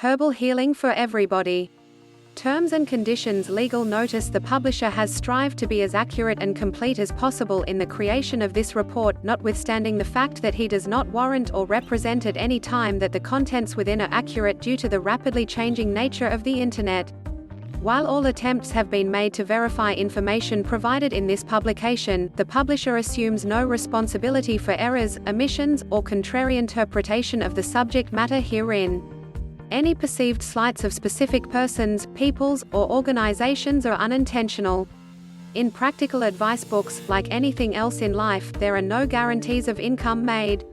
Herbal Healing for Everybody. Terms and conditions. Legal notice. The publisher has strived to be as accurate and complete as possible in the creation of this report, notwithstanding the fact that he does not warrant or represent at any time that the contents within are accurate due to the rapidly changing nature of the Internet. While all attempts have been made to verify information provided in this publication, the publisher assumes no responsibility for errors, omissions, or contrary interpretation of the subject matter herein. Any perceived slights of specific persons, peoples, or organizations are unintentional. In practical advice books, like anything else in life, there are no guarantees of income made.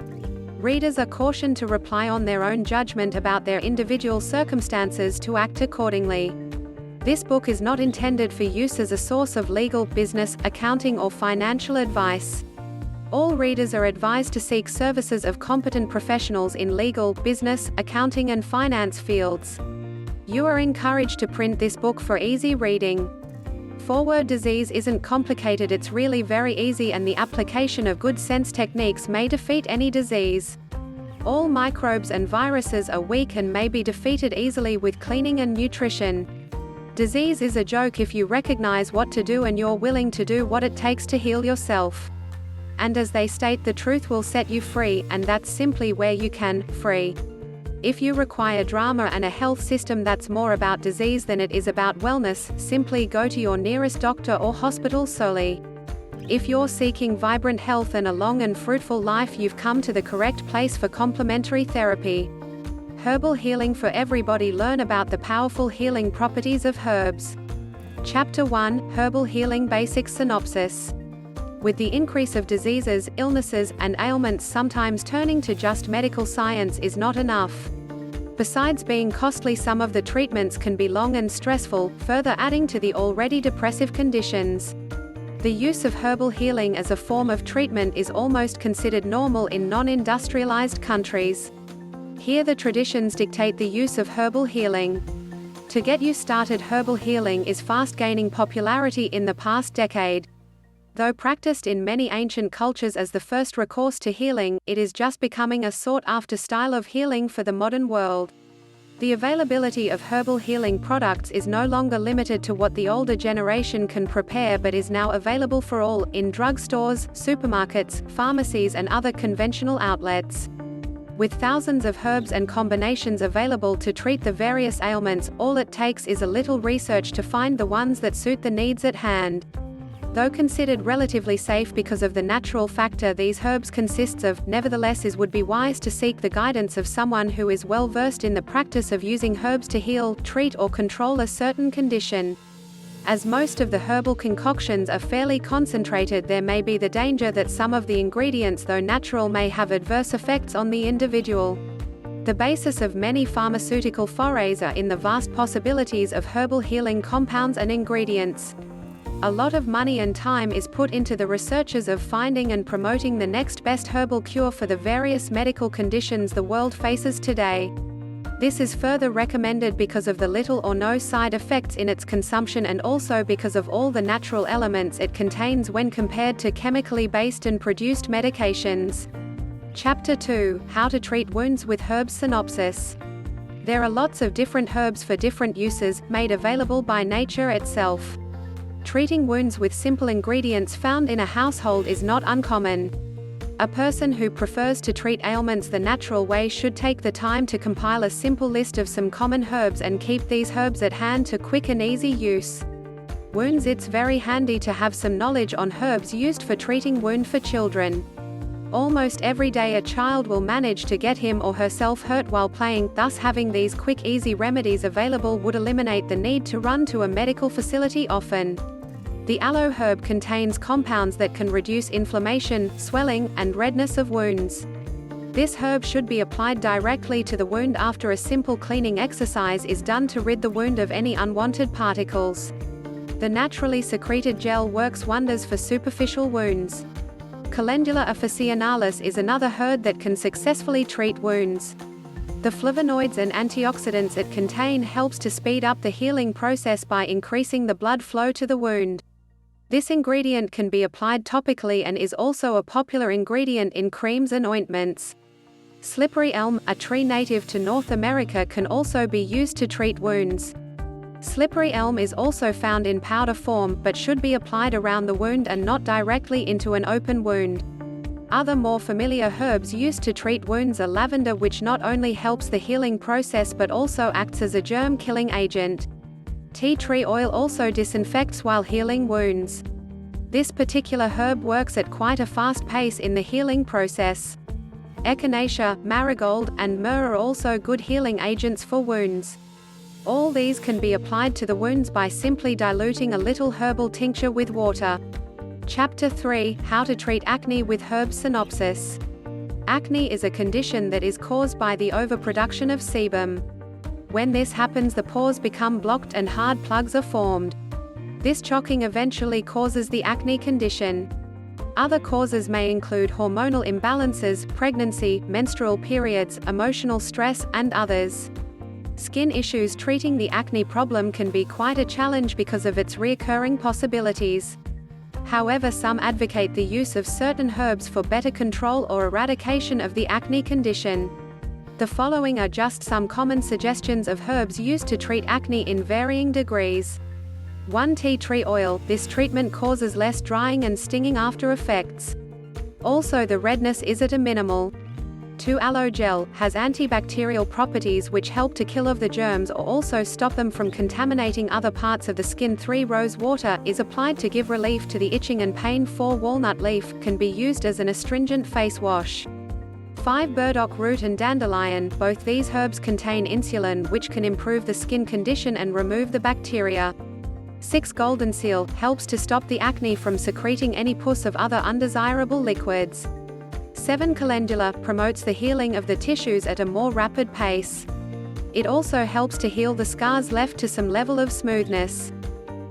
Readers are cautioned to rely on their own judgment about their individual circumstances to act accordingly. This book is not intended for use as a source of legal, business, accounting, or financial advice. All readers are advised to seek services of competent professionals in legal, business, accounting, and finance fields. You are encouraged to print this book for easy reading. Forward: disease isn't complicated, it's really very easy, and the application of good sense techniques may defeat any disease. All microbes and viruses are weak and may be defeated easily with cleaning and nutrition. Disease is a joke if you recognize what to do and you're willing to do what it takes to heal yourself. And as they state, the truth will set you free, and that's simply where you can, free. If you require drama and a health system that's more about disease than it is about wellness, simply go to your nearest doctor or hospital solely. If you're seeking vibrant health and a long and fruitful life, you've come to the correct place for complementary therapy. Herbal Healing for Everybody. Learn about the powerful healing properties of herbs. Chapter 1: Herbal Healing Basic Synopsis. With the increase of diseases, illnesses, and ailments, sometimes turning to just medical science is not enough. Besides being costly, some of the treatments can be long and stressful, further adding to the already depressive conditions. The use of herbal healing as a form of treatment is almost considered normal in non-industrialized countries. Here the traditions dictate the use of herbal healing. To get you started, herbal healing is fast gaining popularity in the past decade. Though practiced in many ancient cultures as the first recourse to healing, it is just becoming a sought-after style of healing for the modern world. The availability of herbal healing products is no longer limited to what the older generation can prepare, but is now available for all, in drugstores, supermarkets, pharmacies, and other conventional outlets. With thousands of herbs and combinations available to treat the various ailments, all it takes is a little research to find the ones that suit the needs at hand. Though considered relatively safe because of the natural factor these herbs consists of, nevertheless it would be wise to seek the guidance of someone who is well versed in the practice of using herbs to heal, treat, or control a certain condition. As most of the herbal concoctions are fairly concentrated, there may be the danger that some of the ingredients, though natural, may have adverse effects on the individual. The basis of many pharmaceutical forays are in the vast possibilities of herbal healing compounds and ingredients. A lot of money and time is put into the researches of finding and promoting the next best herbal cure for the various medical conditions the world faces today. This is further recommended because of the little or no side effects in its consumption, and also because of all the natural elements it contains when compared to chemically based and produced medications. Chapter 2: How to treat wounds with herbs. Synopsis. There are lots of different herbs for different uses, made available by nature itself. Treating wounds with simple ingredients found in a household is not uncommon. A person who prefers to treat ailments the natural way should take the time to compile a simple list of some common herbs and keep these herbs at hand to quick and easy use. Wounds. It's very handy to have some knowledge on herbs used for treating wound for children. Almost every day a child will manage to get him or herself hurt while playing, thus having these quick, easy remedies available would eliminate the need to run to a medical facility often. The aloe herb contains compounds that can reduce inflammation, swelling, and redness of wounds. This herb should be applied directly to the wound after a simple cleaning exercise is done to rid the wound of any unwanted particles. The naturally secreted gel works wonders for superficial wounds. Calendula officinalis is another herb that can successfully treat wounds. The flavonoids and antioxidants it contains helps to speed up the healing process by increasing the blood flow to the wound. This ingredient can be applied topically and is also a popular ingredient in creams and ointments. Slippery elm, a tree native to North America, can also be used to treat wounds. Slippery elm is also found in powder form, but should be applied around the wound and not directly into an open wound. Other more familiar herbs used to treat wounds are lavender, which not only helps the healing process but also acts as a germ-killing agent. Tea tree oil also disinfects while healing wounds. This particular herb works at quite a fast pace in the healing process. Echinacea, marigold, and myrrh are also good healing agents for wounds. All these can be applied to the wounds by simply diluting a little herbal tincture with water. Chapter 3: How to treat acne with herbs. Synopsis. Acne is a condition that is caused by the overproduction of sebum. When this happens, the pores become blocked and hard plugs are formed. This chocking eventually causes the acne condition. Other causes may include hormonal imbalances, pregnancy, menstrual periods, emotional stress, and others. Skin issues. Treating the acne problem can be quite a challenge because of its recurring possibilities. However, some advocate the use of certain herbs for better control or eradication of the acne condition. The following are just some common suggestions of herbs used to treat acne in varying degrees. 1. Tea tree oil. This treatment causes less drying and stinging after effects. Also, the redness is at a minimal. 2. Aloe gel has antibacterial properties which help to kill off the germs or also stop them from contaminating other parts of the skin. 3. Rose water is applied to give relief to the itching and pain. 4. Walnut leaf can be used as an astringent face wash. 5. Burdock root and dandelion. Both these herbs contain insulin, which can improve the skin condition and remove the bacteria. 6. Golden seal helps to stop the acne from secreting any pus of other undesirable liquids. 7. Calendula promotes the healing of the tissues at a more rapid pace. It also helps to heal the scars left to some level of smoothness.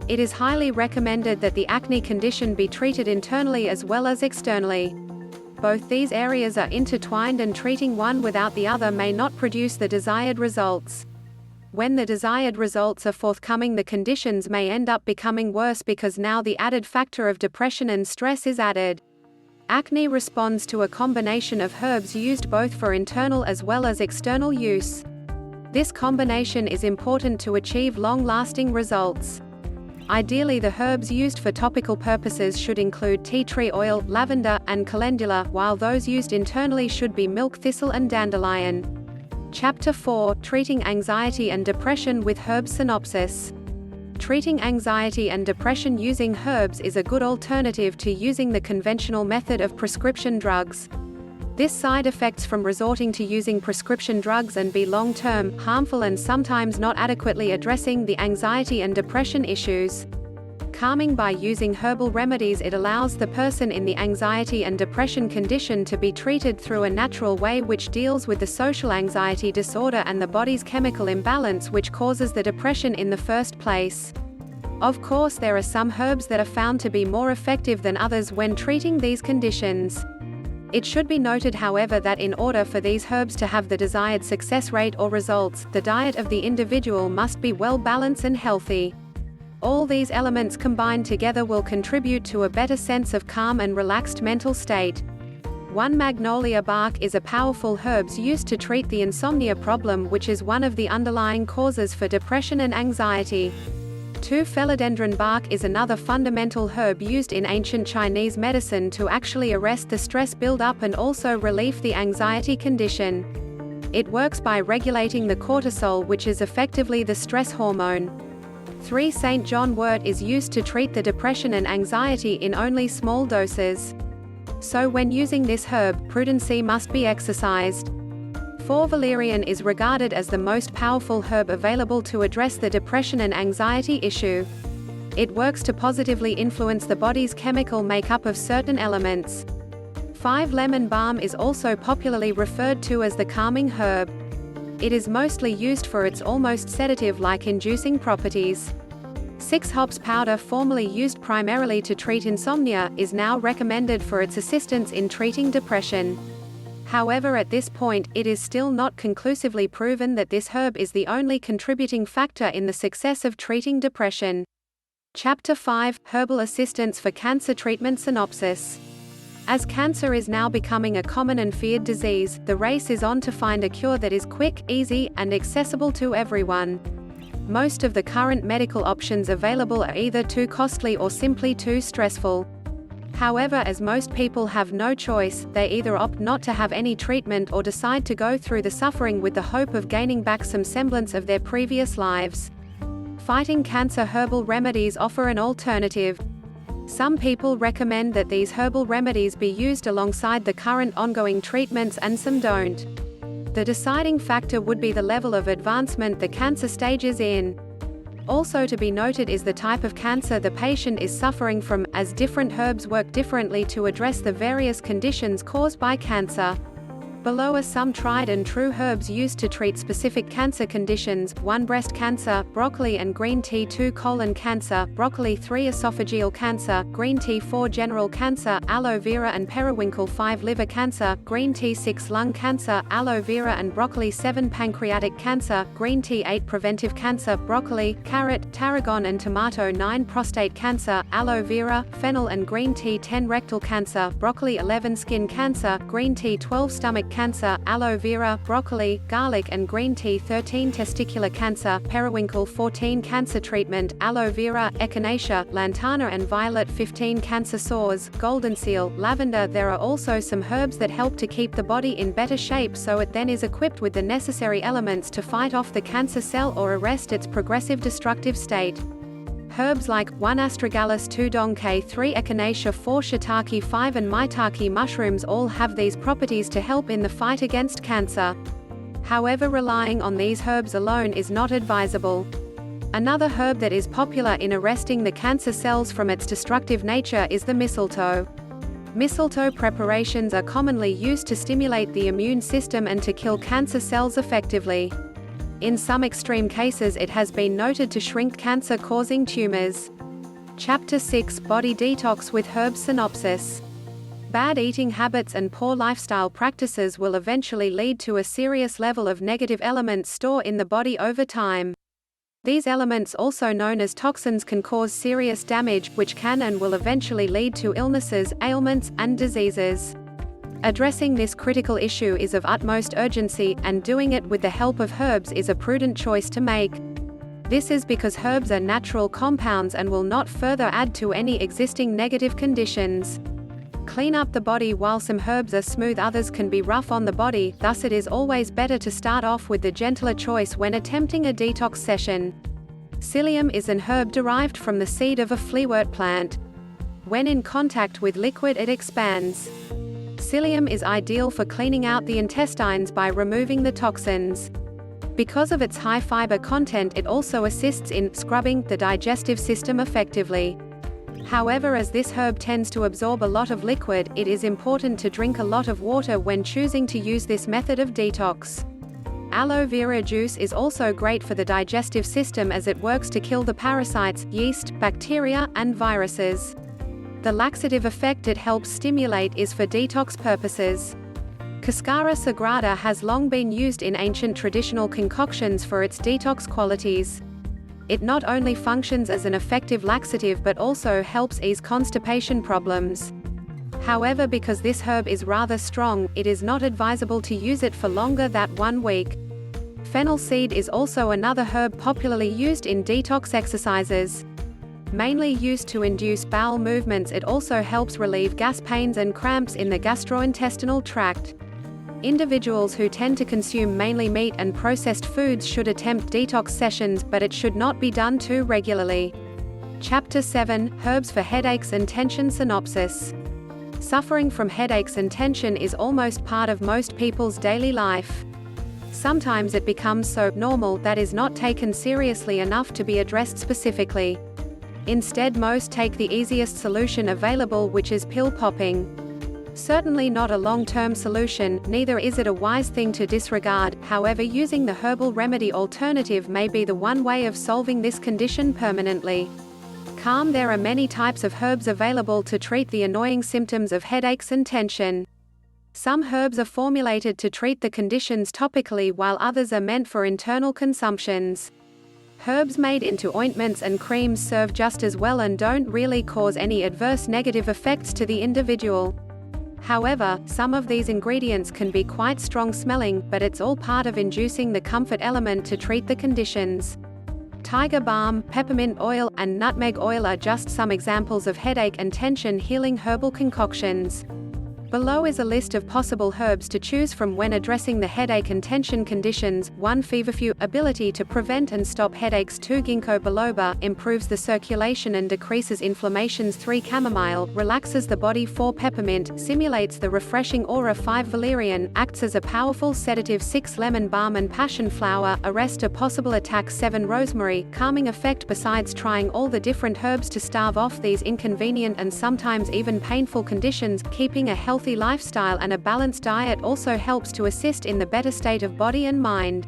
It is highly recommended that the acne condition be treated internally as well as externally. Both these areas are intertwined, and treating one without the other may not produce the desired results. When the desired results are forthcoming, the conditions may end up becoming worse because now the added factor of depression and stress is added. Acne responds to a combination of herbs used both for internal as well as external use. This combination is important to achieve long-lasting results. Ideally, the herbs used for topical purposes should include tea tree oil, lavender, and calendula, while those used internally should be milk thistle and dandelion. Chapter 4: Treating anxiety and depression with herbs. Synopsis. Treating anxiety and depression using herbs is a good alternative to using the conventional method of prescription drugs. This side effects from resorting to using prescription drugs and be long-term, harmful, and sometimes not adequately addressing the anxiety and depression issues. Calming by using herbal remedies, it allows the person in the anxiety and depression condition to be treated through a natural way which deals with the social anxiety disorder and the body's chemical imbalance which causes the depression in the first place. Of course, there are some herbs that are found to be more effective than others when treating these conditions. It should be noted, however, that in order for these herbs to have the desired success rate or results, the diet of the individual must be well balanced and healthy. All these elements combined together will contribute to a better sense of calm and relaxed mental state. 1. Magnolia bark is a powerful herb used to treat the insomnia problem, which is one of the underlying causes for depression and anxiety. 2. Philodendron bark is another fundamental herb used in ancient Chinese medicine to actually arrest the stress buildup and also relieve the anxiety condition. It works by regulating the cortisol, which is effectively the stress hormone. 3. St. John wort is used to treat the depression and anxiety in only small doses. So when using this herb, prudency must be exercised. 4. Valerian is regarded as the most powerful herb available to address the depression and anxiety issue. It works to positively influence the body's chemical makeup of certain elements. 5. Lemon balm is also popularly referred to as the calming herb. It is mostly used for its almost sedative-like inducing properties. 6. Hops powder, formerly used primarily to treat insomnia, is now recommended for its assistance in treating depression. However, at this point, it is still not conclusively proven that this herb is the only contributing factor in the success of treating depression. Chapter 5: Herbal assistance for cancer treatment. Synopsis. As cancer is now becoming a common and feared disease, the race is on to find a cure that is quick, easy, and accessible to everyone. Most of the current medical options available are either too costly or simply too stressful. However, as most people have no choice, they either opt not to have any treatment or decide to go through the suffering with the hope of gaining back some semblance of their previous lives. Fighting cancer herbal remedies offer an alternative. Some people recommend that these herbal remedies be used alongside the current ongoing treatments, and some don't. The deciding factor would be the level of advancement the cancer stage is in. Also to be noted is the type of cancer the patient is suffering from, as different herbs work differently to address the various conditions caused by cancer. Below are some tried and true herbs used to treat specific cancer conditions: 1 breast cancer, broccoli and green tea; 2 colon cancer, broccoli; 3 esophageal cancer, green tea; 4 general cancer, aloe vera and periwinkle; 5 liver cancer, green tea; 6 lung cancer, aloe vera and broccoli; 7 pancreatic cancer, green tea; 8 preventive cancer, broccoli, carrot, tarragon and tomato; 9 prostate cancer, aloe vera, fennel and green tea; 10 rectal cancer, broccoli; 11 skin cancer, green tea; 12 stomach cancer, aloe vera, broccoli, garlic and green tea; 13 testicular cancer, periwinkle; 14 cancer treatment, aloe vera, echinacea, lantana and violet; 15 cancer sores, golden seal, lavender. There are also some herbs that help to keep the body in better shape so it then is equipped with the necessary elements to fight off the cancer cell or arrest its progressive destructive state. Herbs like 1 astragalus, 2 donkey, 3 echinacea, 4 shiitake, 5 and maitake mushrooms all have these properties to help in the fight against cancer. However, relying on these herbs alone is not advisable. Another herb that is popular in arresting the cancer cells from its destructive nature is the mistletoe. Mistletoe preparations are commonly used to stimulate the immune system and to kill cancer cells effectively. In some extreme cases it has been noted to shrink cancer-causing tumors. Chapter 6: Body Detox with Herbs synopsis. Bad eating habits and poor lifestyle practices will eventually lead to a serious level of negative elements stored in the body over time. These elements, also known as toxins, can cause serious damage, which can and will eventually lead to illnesses, ailments, and diseases. Addressing this critical issue is of utmost urgency, and doing it with the help of herbs is a prudent choice to make. This is because herbs are natural compounds and will not further add to any existing negative conditions. Clean up the body. While some herbs are smooth, others can be rough on the body, thus it is always better to start off with the gentler choice when attempting a detox session. Psyllium is an herb derived from the seed of a fleawort plant. When in contact with liquid, it expands. Psyllium is ideal for cleaning out the intestines by removing the toxins. Because of its high fiber content, it also assists in scrubbing the digestive system effectively. However, as this herb tends to absorb a lot of liquid, it is important to drink a lot of water when choosing to use this method of detox. Aloe vera juice is also great for the digestive system as it works to kill the parasites, yeast, bacteria, and viruses. The laxative effect it helps stimulate is for detox purposes. Cascara sagrada has long been used in ancient traditional concoctions for its detox qualities. It not only functions as an effective laxative but also helps ease constipation problems. However, because this herb is rather strong, it is not advisable to use it for longer than 1 week. Fennel seed is also another herb popularly used in detox exercises. Mainly used to induce bowel movements, it also helps relieve gas pains and cramps in the gastrointestinal tract. Individuals who tend to consume mainly meat and processed foods should attempt detox sessions, but it should not be done too regularly. Chapter 7: Herbs for Headaches and Tension synopsis. Suffering from headaches and tension is almost part of most people's daily life. Sometimes it becomes so normal that is not taken seriously enough to be addressed specifically. Instead, most take the easiest solution available, which is pill popping. Certainly not a long-term solution, neither is it a wise thing to disregard. However, using the herbal remedy alternative may be the one way of solving this condition permanently. Calm. There are many types of herbs available to treat the annoying symptoms of headaches and tension. Some herbs are formulated to treat the conditions topically, while others are meant for internal consumptions. Herbs made into ointments and creams serve just as well and don't really cause any adverse negative effects to the individual. However, some of these ingredients can be quite strong-smelling, but it's all part of inducing the comfort element to treat the conditions. Tiger balm, peppermint oil, and nutmeg oil are just some examples of headache and tension healing herbal concoctions. Below is a list of possible herbs to choose from when addressing the headache and tension conditions. 1. Feverfew, ability to prevent and stop headaches. 2. Ginkgo biloba, improves the circulation and decreases inflammations. 3. Chamomile, relaxes the body. 4. Peppermint, simulates the refreshing aura. 5. Valerian, acts as a powerful sedative. 6. Lemon balm and passion flower, arrest a possible attack. 7. Rosemary, calming effect. Besides trying all the different herbs to starve off these inconvenient and sometimes even painful conditions, keeping a healthy lifestyle and a balanced diet also helps to assist in the better state of body and mind.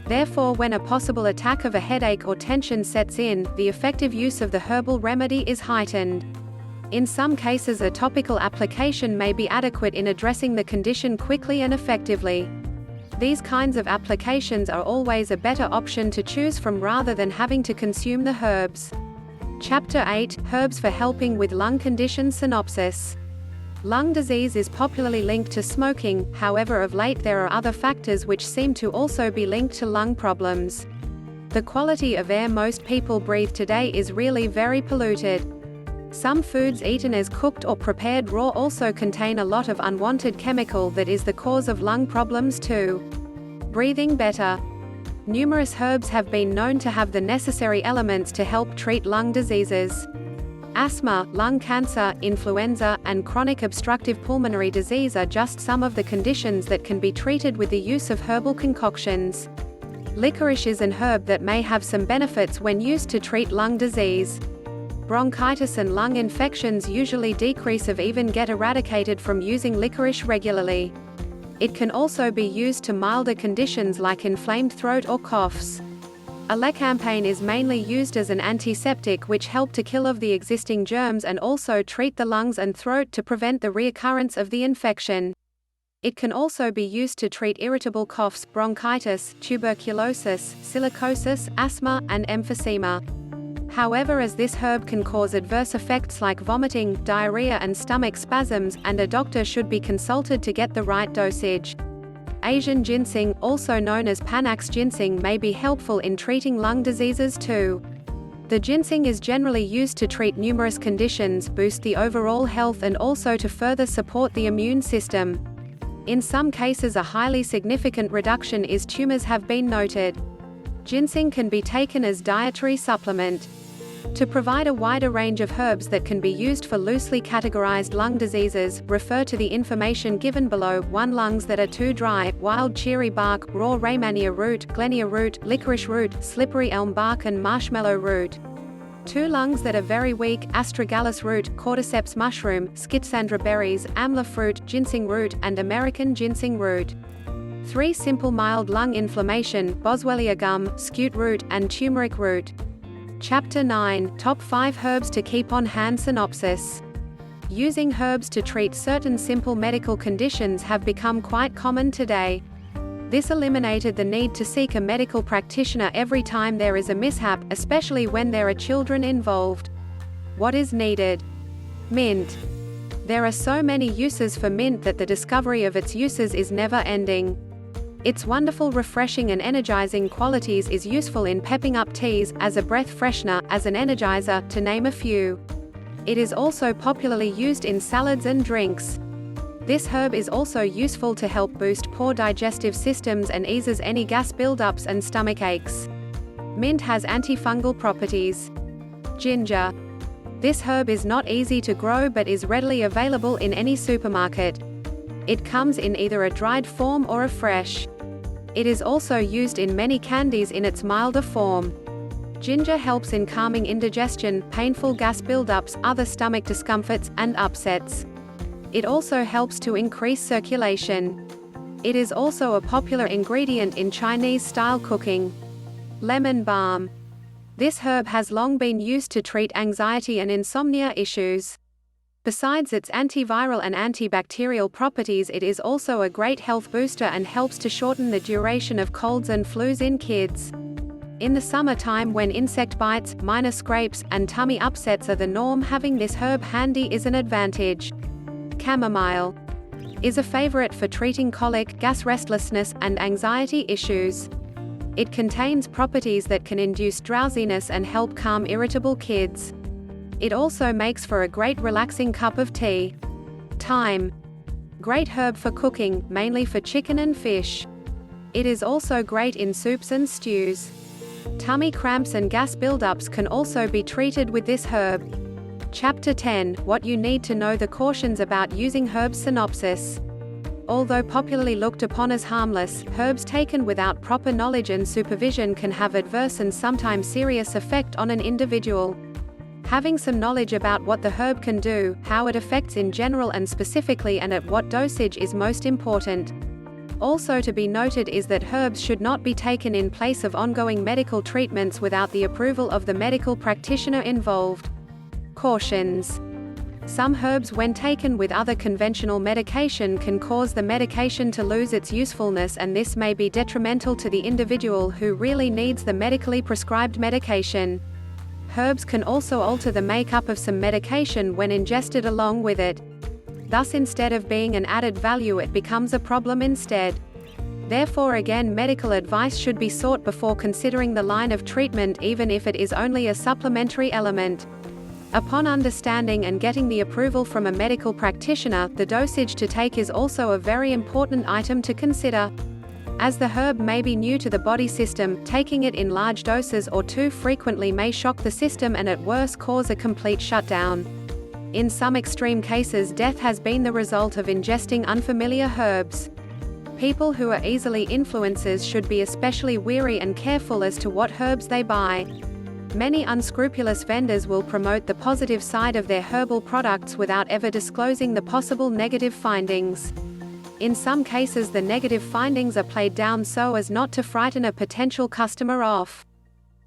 Therefore, when a possible attack of a headache or tension sets in, the effective use of the herbal remedy is heightened. In some cases, a topical application may be adequate in addressing the condition quickly and effectively. These kinds of applications are always a better option to choose from rather than having to consume the herbs. Chapter 8, Herbs for Helping with Lung Conditions. Synopsis. Lung disease is popularly linked to smoking, however of late there are other factors which seem to also be linked to lung problems. The quality of air most people breathe today is really very polluted. Some foods eaten as cooked or prepared raw also contain a lot of unwanted chemical that is the cause of lung problems too. Breathing better. Numerous herbs have been known to have the necessary elements to help treat lung diseases. Asthma, lung cancer, influenza, and chronic obstructive pulmonary disease are just some of the conditions that can be treated with the use of herbal concoctions. Licorice is an herb that may have some benefits when used to treat lung disease. Bronchitis and lung infections usually decrease or even get eradicated from using licorice regularly. It can also be used to milder conditions like inflamed throat or coughs. Elecampane is mainly used as an antiseptic which helps to kill off the existing germs and also treat the lungs and throat to prevent the reoccurrence of the infection. It can also be used to treat irritable coughs, bronchitis, tuberculosis, silicosis, asthma, and emphysema. However, as this herb can cause adverse effects like vomiting, diarrhea and stomach spasms, and a doctor should be consulted to get the right dosage. Asian ginseng, also known as Panax ginseng, may be helpful in treating lung diseases too. The ginseng is generally used to treat numerous conditions, boost the overall health and also to further support the immune system. In some cases a highly significant reduction in tumors have been noted. Ginseng can be taken as dietary supplement. To provide a wider range of herbs that can be used for loosely categorized lung diseases, refer to the information given below. 1. Lungs that are too dry, wild cherry bark, raw Rehmannia root, glenia root, licorice root, slippery elm bark and marshmallow root. 2. Lungs that are very weak, astragalus root, cordyceps mushroom, schizandra berries, amla fruit, ginseng root, and American ginseng root. 3. Simple mild lung inflammation, boswellia gum, scute root, and turmeric root. Chapter 9, Top 5 Herbs to Keep on Hand. Synopsis. Using herbs to treat certain simple medical conditions have become quite common today. This eliminated the need to seek a medical practitioner every time there is a mishap, especially when there are children involved. What is needed? Mint. There are so many uses for mint that the discovery of its uses is never ending. Its wonderful refreshing and energizing qualities is useful in pepping up teas, as a breath freshener, as an energizer, to name a few. It is also popularly used in salads and drinks. This herb is also useful to help boost poor digestive systems and eases any gas buildups and stomach aches. Mint has antifungal properties. Ginger. This herb is not easy to grow but is readily available in any supermarket. It comes in either a dried form or a fresh. It is also used in many candies in its milder form. Ginger helps in calming indigestion, painful gas buildups, other stomach discomforts, and upsets. It also helps to increase circulation. It is also a popular ingredient in Chinese-style cooking. Lemon balm. This herb has long been used to treat anxiety and insomnia issues. Besides its antiviral and antibacterial properties, it is also a great health booster and helps to shorten the duration of colds and flus in kids. In the summertime when insect bites, minor scrapes, and tummy upsets are the norm, having this herb handy is an advantage. Chamomile. Is a favorite for treating colic, gas restlessness, and anxiety issues. It contains properties that can induce drowsiness and help calm irritable kids. It also makes for a great relaxing cup of tea. Thyme. Great herb for cooking, mainly for chicken and fish. It is also great in soups and stews. Tummy cramps and gas buildups can also be treated with this herb. Chapter 10, What you need to know. The cautions about using herbs. Synopsis. Although popularly looked upon as harmless, herbs taken without proper knowledge and supervision can have adverse and sometimes serious effect on an individual. Having some knowledge about what the herb can do, how it affects in general and specifically, and at what dosage is most important. Also to be noted is that herbs should not be taken in place of ongoing medical treatments without the approval of the medical practitioner involved. Cautions. Some herbs when taken with other conventional medication can cause the medication to lose its usefulness, and this may be detrimental to the individual who really needs the medically prescribed medication. Herbs can also alter the makeup of some medication when ingested along with it. Thus, instead of being an added value, it becomes a problem instead. Therefore, again, medical advice should be sought before considering the line of treatment, even if it is only a supplementary element. Upon understanding and getting the approval from a medical practitioner, the dosage to take is also a very important item to consider. As the herb may be new to the body system, taking it in large doses or too frequently may shock the system and at worst cause a complete shutdown. In some extreme cases, death has been the result of ingesting unfamiliar herbs. People who are easily influencers should be especially wary and careful as to what herbs they buy. Many unscrupulous vendors will promote the positive side of their herbal products without ever disclosing the possible negative findings. In some cases, the negative findings are played down so as not to frighten a potential customer off.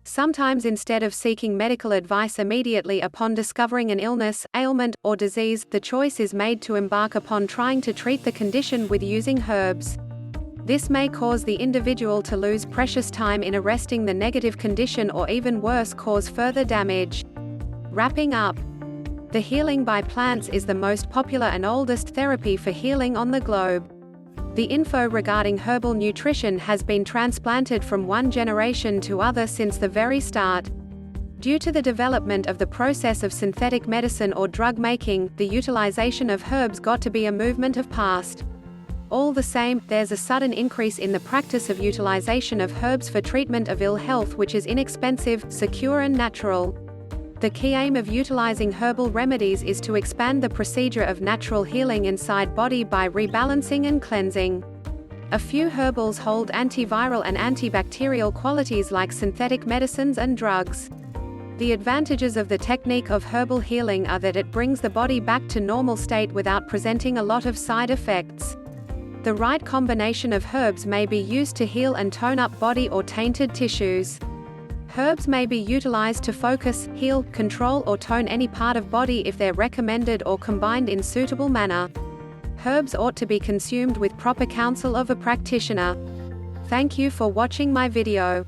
Sometimes, instead of seeking medical advice immediately upon discovering an illness, ailment, or disease, the choice is made to embark upon trying to treat the condition with using herbs. This may cause the individual to lose precious time in arresting the negative condition, or even worse, cause further damage. Wrapping up. The healing by plants is the most popular and oldest therapy for healing on the globe. The info regarding herbal nutrition has been transplanted from one generation to other since the very start. Due to the development of the process of synthetic medicine or drug making, the utilization of herbs got to be a movement of past. All the same, there's a sudden increase in the practice of utilization of herbs for treatment of ill health, which is inexpensive, secure and natural. The key aim of utilizing herbal remedies is to expand the procedure of natural healing inside body by rebalancing and cleansing. A few herbals hold antiviral and antibacterial qualities like synthetic medicines and drugs. The advantages of the technique of herbal healing are that it brings the body back to normal state without presenting a lot of side effects. The right combination of herbs may be used to heal and tone up body or tainted tissues. Herbs may be utilized to focus, heal, control or tone any part of body if they're recommended or combined in suitable manner. Herbs ought to be consumed with proper counsel of a practitioner. Thank you for watching my video.